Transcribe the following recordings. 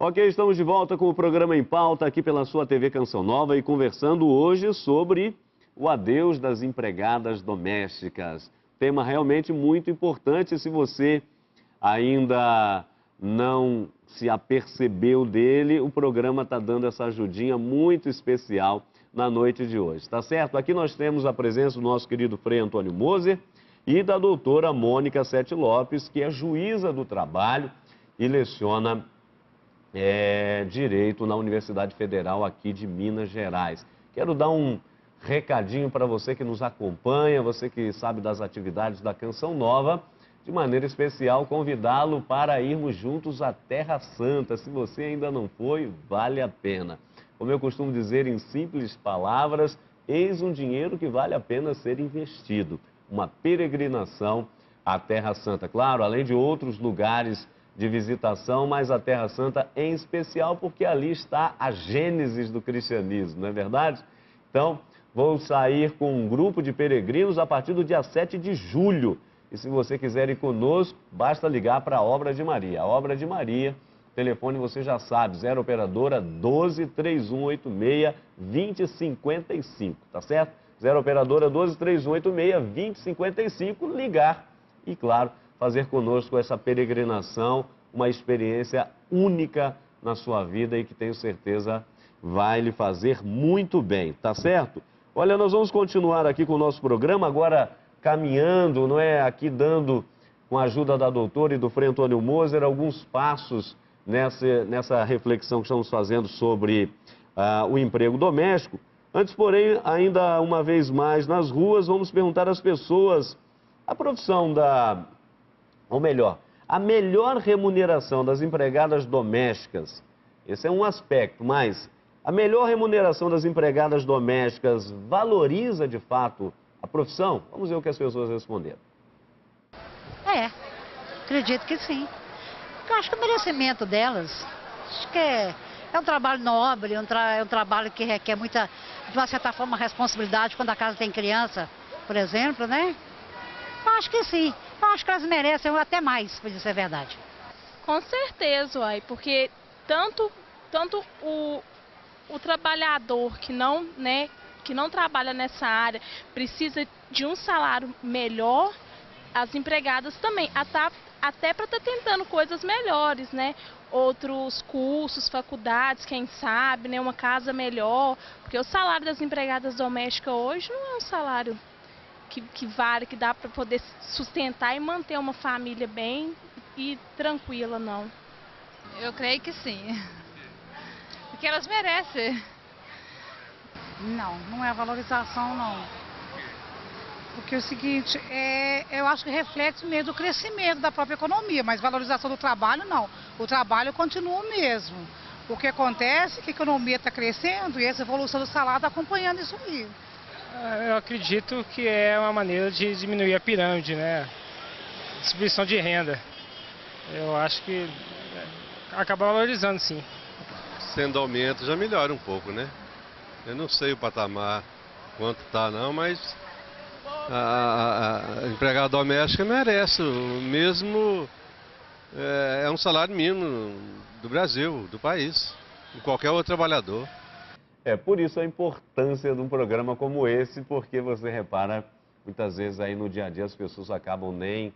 Ok, estamos de volta com o programa Em Pauta aqui pela sua TV Canção Nova e conversando hoje sobre o adeus das empregadas domésticas. Tema realmente muito importante. Se você ainda não se apercebeu dele, o programa está dando essa ajudinha muito especial na noite de hoje, tá certo? Aqui nós temos a presença do nosso querido Frei Antônio Moser e da doutora Mônica Sete Lopes, que é juíza do trabalho e leciona Direito na Universidade Federal aqui de Minas Gerais. Quero dar um recadinho para você que nos acompanha, você que sabe das atividades da Canção Nova, de maneira especial convidá-lo para irmos juntos à Terra Santa. Se você ainda não foi, vale a pena. Como eu costumo dizer em simples palavras, eis um dinheiro que vale a pena ser investido. Uma peregrinação à Terra Santa. Claro, além de outros lugares de visitação, mas a Terra Santa em especial, porque ali está a gênese do cristianismo, não é verdade? Então, vou sair com um grupo de peregrinos a partir do dia 7 de julho. E se você quiser ir conosco, basta ligar para a Obra de Maria. A Obra de Maria, telefone você já sabe, 0 operadora 12 3186 2055, tá certo? 0 operadora 12 3186 2055, ligar e, claro, fazer conosco essa peregrinação, uma experiência única na sua vida e que tenho certeza vai lhe fazer muito bem, tá certo? Olha, nós vamos continuar aqui com o nosso programa, agora caminhando, não é? Aqui dando, com a ajuda da doutora e do Frei Antônio Moser, alguns passos nessa reflexão que estamos fazendo sobre o emprego doméstico. Antes, porém, ainda uma vez mais nas ruas, vamos perguntar às pessoas a profissão ou melhor, a melhor remuneração das empregadas domésticas. Esse é um aspecto, mas a melhor remuneração das empregadas domésticas valoriza de fato a profissão? Vamos ver o que as pessoas responderam. Acredito que sim. Eu acho que o merecimento delas, acho que é um trabalho nobre, é um trabalho que requer muita, de uma certa forma, responsabilidade quando a casa tem criança, por exemplo, né? Eu acho que sim. Eu acho que elas merecem até mais, por isso é verdade. Com certeza, uai, porque tanto o trabalhador que não trabalha nessa área precisa de um salário melhor, as empregadas também, até para estar tentando coisas melhores, né? Outros cursos, faculdades, quem sabe, né? Uma casa melhor, porque o salário das empregadas domésticas hoje não é um salário que vale, que dá para poder sustentar e manter uma família bem e tranquila, não. Eu creio que sim, porque elas merecem. Não é a valorização, não. Porque é o seguinte, eu acho que reflete mesmo o crescimento da própria economia, mas valorização do trabalho, não. O trabalho continua o mesmo. O que acontece é que a economia está crescendo e essa evolução do salário está acompanhando isso aí. Eu acredito que é uma maneira de diminuir a pirâmide, né? Distribuição de renda. Eu acho que acaba valorizando, sim. Sendo aumento já melhora um pouco, né? Eu não sei o patamar quanto tá não, mas a empregada doméstica merece, mesmo é um salário mínimo do Brasil, do país, de qualquer outro trabalhador. Por isso a importância de um programa como esse, porque você repara, muitas vezes aí no dia a dia as pessoas acabam nem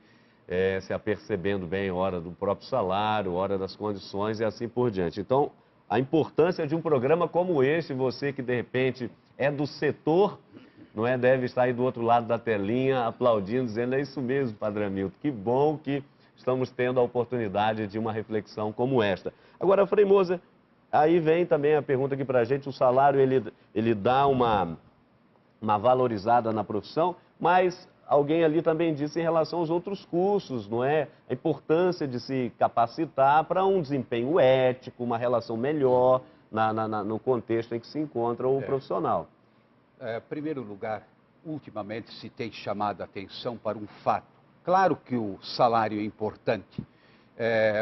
se apercebendo bem hora do próprio salário, hora das condições e assim por diante. Então, a importância de um programa como esse, você que de repente é do setor, não é? Deve estar aí do outro lado da telinha aplaudindo, dizendo, é isso mesmo, Padre Hamilton, que bom que estamos tendo a oportunidade de uma reflexão como esta. Agora, Frei Moser, aí vem também a pergunta aqui para a gente, o salário ele dá uma valorizada na profissão, mas alguém ali também disse em relação aos outros cursos, não é? A importância de se capacitar para um desempenho ético, uma relação melhor no contexto em que se encontra o profissional. Em primeiro lugar, ultimamente se tem chamado a atenção para um fato. Claro que o salário é importante,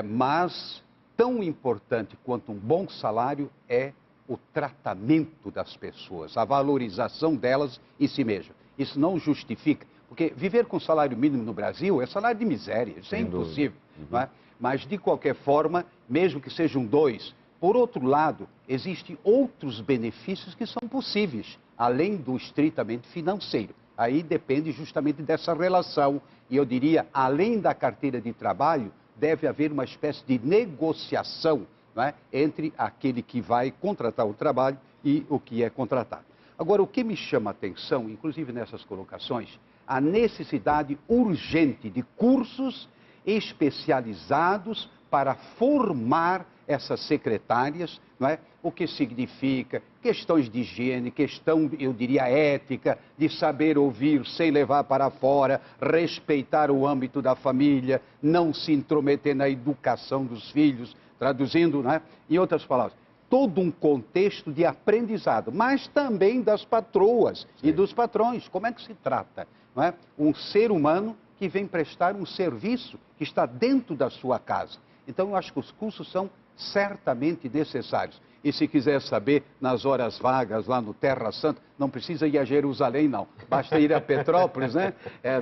mas tão importante quanto um bom salário é o tratamento das pessoas, a valorização delas em si mesmas. Isso não justifica, porque viver com salário mínimo no Brasil é salário de miséria, isso é impossível. Não é? Mas, de qualquer forma, mesmo que sejam 2, Por outro lado, existem outros benefícios que são possíveis, além do estritamente financeiro. Aí depende justamente dessa relação. E eu diria, além da carteira de trabalho, deve haver uma espécie de negociação, não é, entre aquele que vai contratar o trabalho e o que é contratado. Agora, o que me chama a atenção, inclusive nessas colocações, a necessidade urgente de cursos especializados para formar essas secretárias, não é? O que significa questões de higiene, questão, eu diria, ética, de saber ouvir sem levar para fora, respeitar o âmbito da família, não se intrometer na educação dos filhos, traduzindo, não é? Em outras palavras, todo um contexto de aprendizado, mas também das patroas e dos patrões. Como é que se trata, não é? Um ser humano que vem prestar um serviço que está dentro da sua casa. Então, eu acho que os cursos são certamente necessários. E se quiser saber, nas horas vagas lá no Terra Santa, não precisa ir a Jerusalém, não. Basta ir a Petrópolis, né?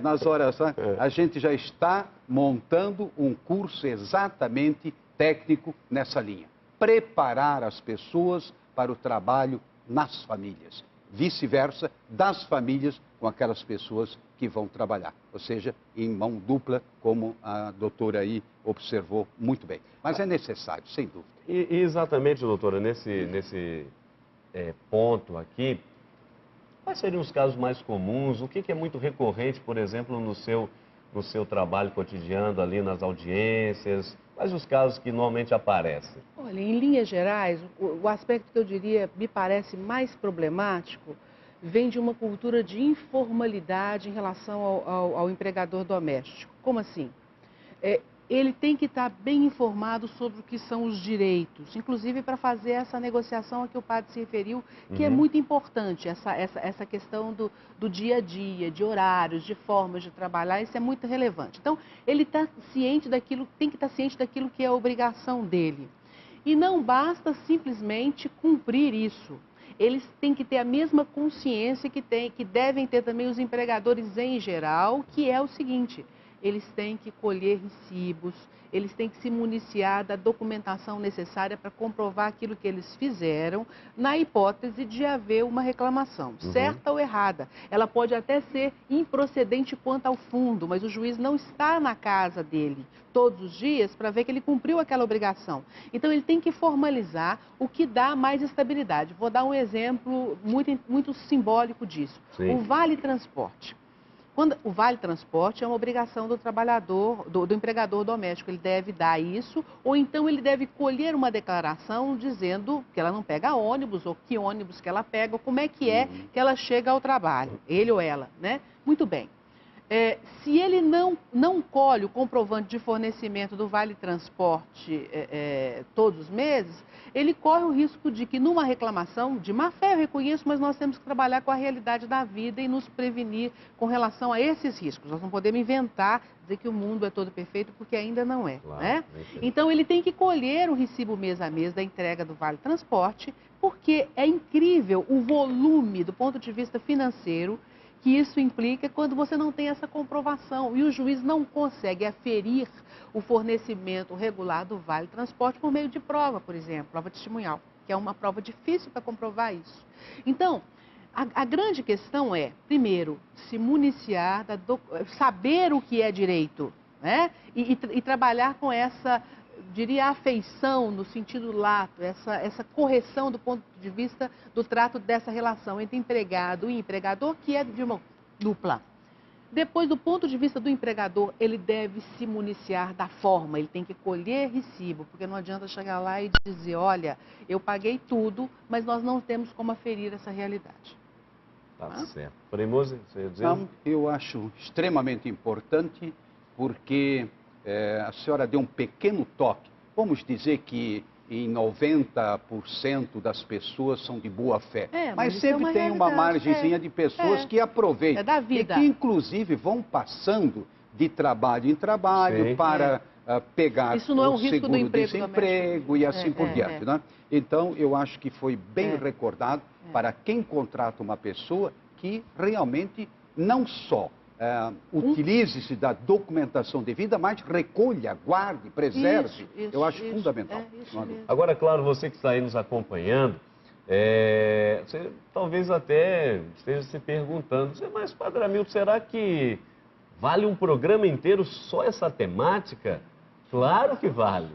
Nas horas a gente já está montando um curso exatamente técnico nessa linha. Preparar as pessoas para o trabalho nas famílias. Vice-versa, das famílias com aquelas pessoas que vão trabalhar. Ou seja, em mão dupla, como a doutora aí observou muito bem. Mas é necessário, sem dúvida. E exatamente, doutora, nesse ponto aqui, quais seriam os casos mais comuns? O que é muito recorrente, por exemplo, no seu trabalho cotidiano, ali nas audiências? Quais os casos que normalmente aparecem? Olha, em linhas gerais, o aspecto que eu diria me parece mais problemático vem de uma cultura de informalidade em relação ao empregador doméstico. Como assim? Ele tem que estar bem informado sobre o que são os direitos, inclusive para fazer essa negociação a que o padre se referiu, que é muito importante, essa questão do dia a dia, de horários, de formas de trabalhar, isso é muito relevante. Então, ele está ciente daquilo, tem que estar ciente daquilo que é a obrigação dele. E não basta simplesmente cumprir isso. Eles têm que ter a mesma consciência que devem ter também os empregadores em geral, que é o seguinte: eles têm que colher recibos, eles têm que se municiar da documentação necessária para comprovar aquilo que eles fizeram, na hipótese de haver uma reclamação, certa ou errada. Ela pode até ser improcedente quanto ao fundo, mas o juiz não está na casa dele todos os dias para ver que ele cumpriu aquela obrigação. Então, ele tem que formalizar o que dá mais estabilidade. Vou dar um exemplo muito simbólico disso. Sim. O Vale Transporte. O Vale Transporte é uma obrigação do trabalhador, do empregador doméstico. Ele deve dar isso, ou então ele deve colher uma declaração dizendo que ela não pega ônibus, ou que ônibus que ela pega, ou como é que ela chega ao trabalho, ele ou ela, né? Muito bem. Se ele não colhe o comprovante de fornecimento do Vale Transporte todos os meses, ele corre o risco de que numa reclamação, de má fé eu reconheço, mas nós temos que trabalhar com a realidade da vida e nos prevenir com relação a esses riscos. Nós não podemos inventar, dizer que o mundo é todo perfeito, porque ainda não é. Claro, né? Então ele tem que colher o recibo mês a mês da entrega do Vale Transporte, porque é incrível o volume do ponto de vista financeiro que isso implica quando você não tem essa comprovação e o juiz não consegue aferir o fornecimento regular do Vale Transporte por meio de prova, por exemplo, prova testemunhal, que é uma prova difícil para comprovar isso. Então, a grande questão é, primeiro, se municiar, saber o que é direito, né? E trabalhar com essa, diria, afeição no sentido lato, essa correção do ponto de vista do trato dessa relação entre empregado e empregador, que é de uma dupla. Depois, do ponto de vista do empregador, ele deve se municiar da forma, ele tem que colher recibo, porque não adianta chegar lá e dizer, olha, eu paguei tudo, mas nós não temos como aferir essa realidade. Tá certo. Frei Moser, você ia dizer? Não, eu acho extremamente importante, porque a senhora deu um pequeno toque. Vamos dizer que em 90% das pessoas são de boa fé. Mas sempre tem uma margenzinha de pessoas que aproveitam. É da vida. E que, inclusive, vão passando de trabalho em trabalho para pegar isso não é um o risco do seguro-desemprego e assim por diante. Né? Então, eu acho que foi bem recordado para quem contrata uma pessoa que realmente não só utilize-se da documentação devida, mas recolha, guarde, preserve. Eu acho fundamental. Agora, claro, você que está aí nos acompanhando, você talvez até esteja se perguntando, mas Padre Hamilton, será que vale um programa inteiro só essa temática? Claro que vale.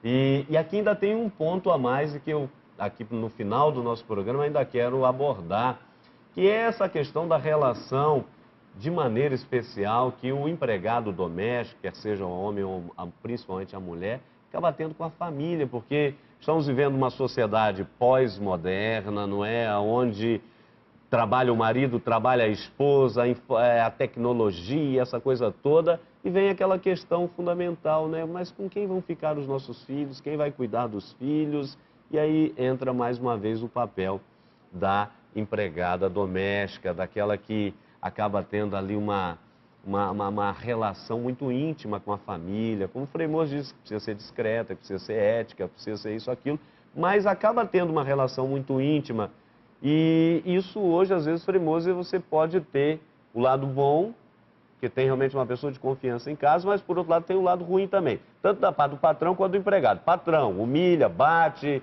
E aqui ainda tem um ponto a mais que eu, aqui no final do nosso programa, ainda quero abordar, que é essa questão da relação, de maneira especial, que o empregado doméstico, quer seja o homem ou principalmente a mulher, acaba tendo com a família, porque estamos vivendo uma sociedade pós-moderna, não é? Onde trabalha o marido, trabalha a esposa, a tecnologia, essa coisa toda, e vem aquela questão fundamental, né? Mas com quem vão ficar os nossos filhos? Quem vai cuidar dos filhos? E aí entra mais uma vez o papel da empregada doméstica, daquela que acaba tendo ali uma relação muito íntima com a família. Como o Frei Moço diz, precisa ser discreta, precisa ser ética, precisa ser isso, aquilo, mas acaba tendo uma relação muito íntima. E isso hoje, às vezes, Frei Moço, você pode ter o lado bom, que tem realmente uma pessoa de confiança em casa, mas por outro lado tem o lado ruim também, tanto da parte do patrão quanto do empregado. Patrão humilha, bate,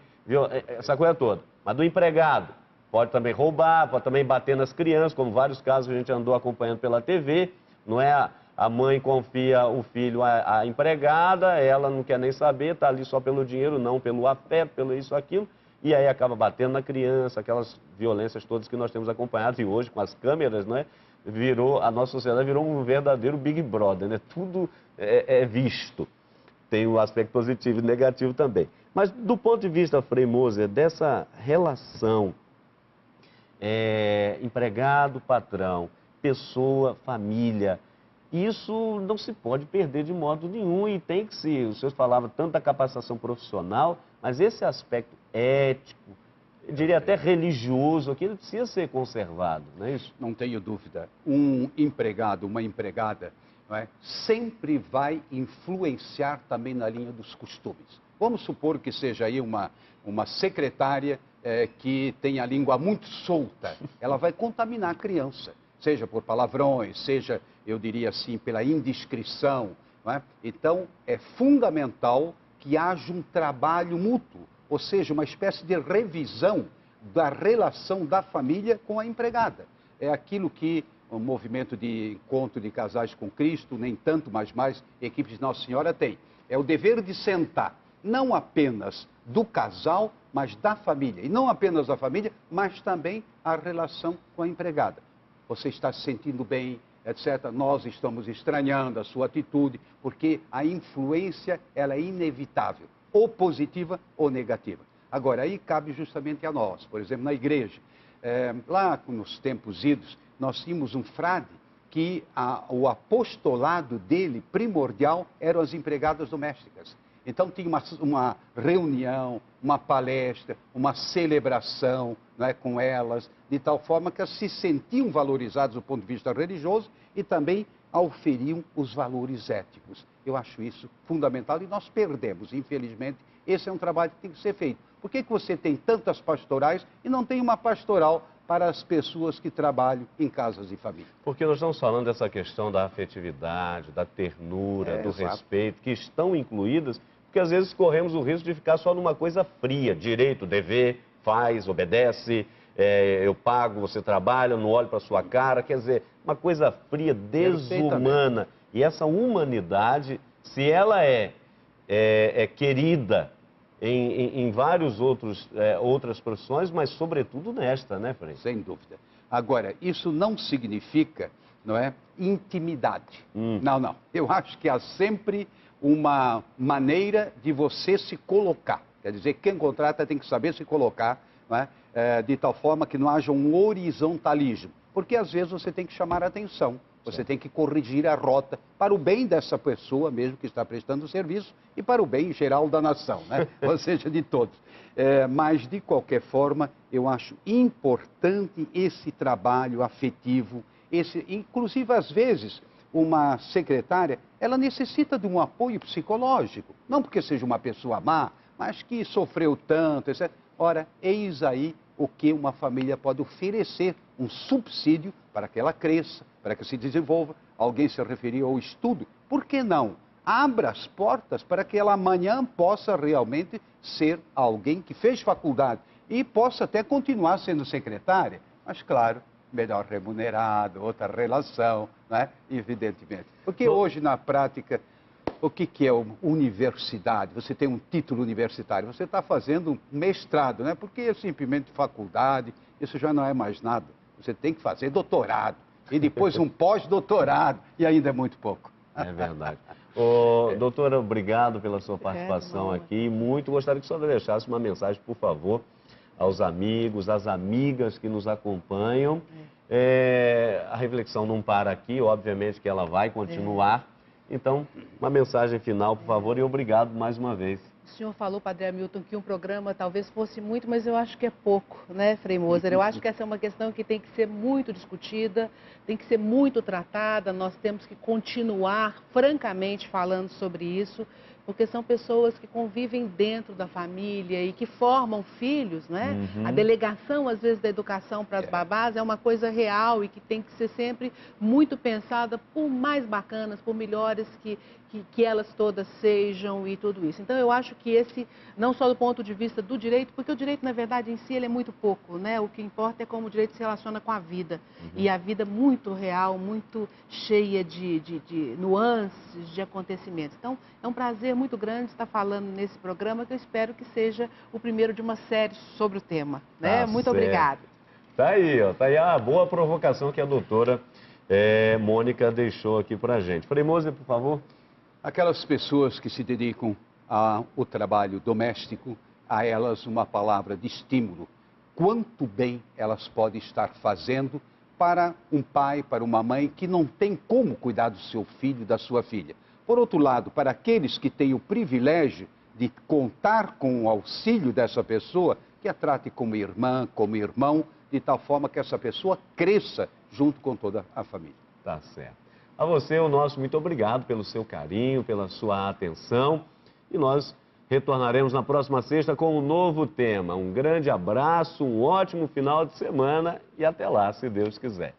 essa coisa toda. Mas do empregado, pode também roubar, pode também bater nas crianças, como vários casos que a gente andou acompanhando pela TV. Não é a mãe confia o filho à empregada, ela não quer nem saber, está ali só pelo dinheiro, não pelo afeto, pelo isso, aquilo, e aí acaba batendo na criança, aquelas violências todas que nós temos acompanhado. E hoje, com as câmeras, não é? A nossa sociedade virou um verdadeiro Big Brother, né? Tudo é visto. Tem o aspecto positivo e negativo também. Mas do ponto de vista, Frei Moser, dessa relação empregado, patrão, pessoa, família, isso não se pode perder de modo nenhum e tem que se, o senhor falava tanto da capacitação profissional, mas esse aspecto ético, eu diria até religioso, aqui ele precisa ser conservado, não é isso? Não tenho dúvida. Um empregado, uma empregada, não é, sempre vai influenciar também na linha dos costumes. Vamos supor que seja aí uma secretária que tem a língua muito solta. Ela vai contaminar a criança, seja por palavrões, seja, eu diria assim, pela indiscrição. Não é? Então, é fundamental que haja um trabalho mútuo, ou seja, uma espécie de revisão da relação da família com a empregada. É aquilo que o movimento de encontro de casais com Cristo, nem tanto, mas mais equipes de Nossa Senhora tem. É o dever de sentar, não apenas do casal, mas da família. E não apenas da família, mas também a relação com a empregada. Você está se sentindo bem, etc. Nós estamos estranhando a sua atitude, porque a influência ela é inevitável, ou positiva ou negativa. Agora, aí cabe justamente a nós. Por exemplo, na igreja, lá nos tempos idos, nós tínhamos um frade que o apostolado dele, primordial, eram as empregadas domésticas. Então tinha uma reunião, uma palestra, uma celebração, não é, com elas, de tal forma que elas se sentiam valorizadas do ponto de vista religioso e também auferiam os valores éticos. Eu acho isso fundamental e nós perdemos, infelizmente. Esse é um trabalho que tem que ser feito. Por que você tem tantas pastorais e não tem uma pastoral para as pessoas que trabalham em casas de família? Porque nós estamos falando dessa questão da afetividade, da ternura, do respeito, que estão incluídas, porque às vezes corremos o risco de ficar só numa coisa fria, direito, dever, faz, obedece, eu pago, você trabalha, não olho para sua cara, quer dizer, uma coisa fria, desumana. E essa humanidade, se ela é querida em vários outras profissões, mas sobretudo nesta, né, Frei? Sem dúvida. Agora, isso não significa, não é, intimidade. Não. Eu acho que há sempre uma maneira de você se colocar. Quer dizer, quem contrata tem que saber se colocar, não é? De tal forma que não haja um horizontalismo. Porque às vezes você tem que chamar a atenção, você tem que corrigir a rota para o bem dessa pessoa mesmo que está prestando o serviço e para o bem geral da nação, né? Ou seja, de todos. Mas, de qualquer forma, eu acho importante esse trabalho afetivo, inclusive, às vezes, uma secretária, ela necessita de um apoio psicológico, não porque seja uma pessoa má, mas que sofreu tanto, etc. Ora, eis aí o que uma família pode oferecer, um subsídio para que ela cresça, para que se desenvolva. Alguém se referiu ao estudo. Por que não? Abra as portas para que ela amanhã possa realmente ser alguém que fez faculdade e possa até continuar sendo secretária, mas claro, melhor remunerado, outra relação, né? Evidentemente. Porque hoje, na prática, o que é universidade? Você tem um título universitário, você está fazendo um mestrado, né? Porque é simplesmente faculdade, isso já não é mais nada. Você tem que fazer doutorado, e depois um pós-doutorado, e ainda é muito pouco. É verdade. Doutora, obrigado pela sua participação aqui. Muito gostaria que a senhora deixasse uma mensagem, por favor, aos amigos, às amigas que nos acompanham. A reflexão não para aqui, obviamente que ela vai continuar. Então, uma mensagem final, por favor, e obrigado mais uma vez. O senhor falou, Padre Hamilton, que um programa talvez fosse muito, mas eu acho que é pouco, né, Frei Moser? Eu acho que essa é uma questão que tem que ser muito discutida, tem que ser muito tratada, nós temos que continuar francamente falando sobre isso, porque são pessoas que convivem dentro da família e que formam filhos, né? A delegação, às vezes, da educação para as babás é uma coisa real e que tem que ser sempre muito pensada por mais bacanas, por melhores que elas todas sejam e tudo isso. Então, eu acho que esse, não só do ponto de vista do direito, porque o direito, na verdade, em si, ele é muito pouco, né? O que importa é como o direito se relaciona com a vida. E a vida muito real, muito cheia de nuances, de acontecimentos. Então, é um prazer muito grande estar falando nesse programa, que eu espero que seja o primeiro de uma série sobre o tema, né? Tá Muito certo. obrigada. Tá aí, ó, tá aí a boa provocação que a doutora Mônica deixou aqui pra gente. Frei Moser, por favor. Aquelas pessoas que se dedicam ao trabalho doméstico, a elas uma palavra de estímulo. Quanto bem elas podem estar fazendo para um pai, para uma mãe que não tem como cuidar do seu filho, da sua filha. Por outro lado, para aqueles que têm o privilégio de contar com o auxílio dessa pessoa, que a trate como irmã, como irmão, de tal forma que essa pessoa cresça junto com toda a família. Tá certo. A você, o nosso muito obrigado pelo seu carinho, pela sua atenção. E nós retornaremos na próxima sexta com um novo tema. Um grande abraço, um ótimo final de semana e até lá, se Deus quiser.